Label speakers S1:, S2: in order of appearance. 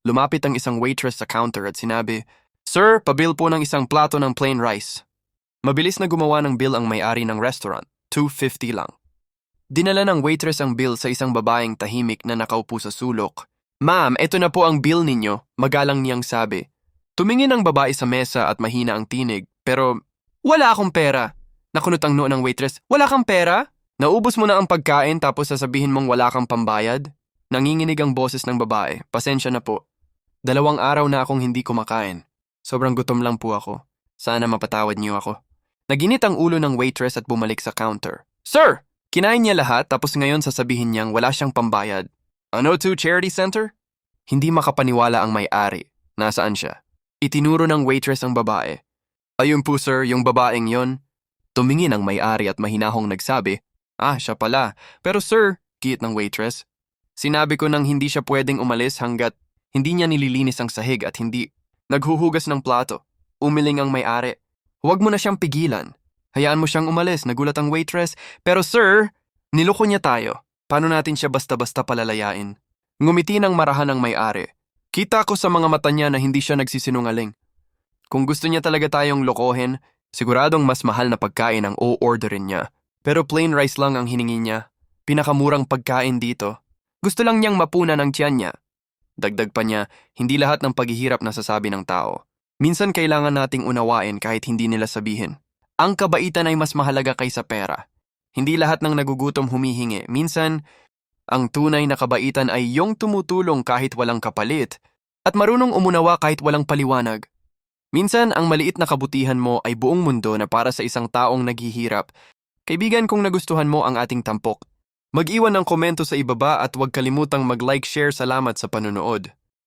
S1: Lumapit ang isang waitress sa counter at sinabi, "Sir, pabill po ng isang plato ng plain rice." Mabilis na gumawa ng bill ang may-ari ng restaurant, $2.50 lang. Dinala ng waitress ang bill sa isang babaeng tahimik na nakaupo sa sulok. "Ma'am, eto na po ang bill ninyo," magalang niyang sabi. Tumingin ang babae sa mesa at mahina ang tinig, pero, "Wala akong pera." Nakunot ang noo ng waitress, "Wala kang pera? Naubos mo na ang pagkain tapos sasabihin mong wala kang pambayad?" Nanginginig ang boses ng babae, "Pasensya na po. 2 araw na akong hindi kumakain. Sobrang gutom lang po ako. Sana mapatawad niyo ako." Naginit ang ulo ng waitress at bumalik sa counter. "Sir!" Kinain niya lahat tapos ngayon sasabihin niyang wala siyang pambayad. "Ano to, charity center?" Hindi makapaniwala ang may-ari. Nasaan siya? Itinuro ng waitress ang babae. "Ayun po sir, yung babaeng yon." Tumingin ang may-ari at mahinahong nagsabi, "Ah, siya pala. Pero sir," kiit ng waitress, "sinabi ko nang hindi siya pwedeng umalis hanggat hindi niya nililinis ang sahig at hindi naghuhugas ng plato." Umiling ang may-ari. "Huwag mo na siyang pigilan. Hayaan mo siyang umalis," nagulat ang waitress. "Pero sir, niloko niya tayo. Paano natin siya basta-basta palalayain?" Ngumiti ng marahan ang may-ari. "Kita ko sa mga mata niya na hindi siya nagsisinungaling. Kung gusto niya talaga tayong lokohin, siguradong mas mahal na pagkain ang o-orderin niya. Pero plain rice lang ang hiningi niya. Pinakamurang pagkain dito. Gusto lang niyang mapunan ang tiyan niya." Dagdag pa niya, "Hindi lahat ng paghihirap nasasabi ng tao. Minsan kailangan nating unawain kahit hindi nila sabihin. Ang kabaitan ay mas mahalaga kaysa pera. Hindi lahat ng nagugutom humihingi. Minsan, ang tunay na kabaitan ay yung tumutulong kahit walang kapalit at marunong umunawa kahit walang paliwanag. Minsan, ang maliit na kabutihan mo ay buong mundo na para sa isang taong naghihirap." Kaibigan, kung nagustuhan mo ang ating tampok, mag-iwan ng komento sa ibaba at huwag kalimutang mag-like, share. Salamat sa panonood.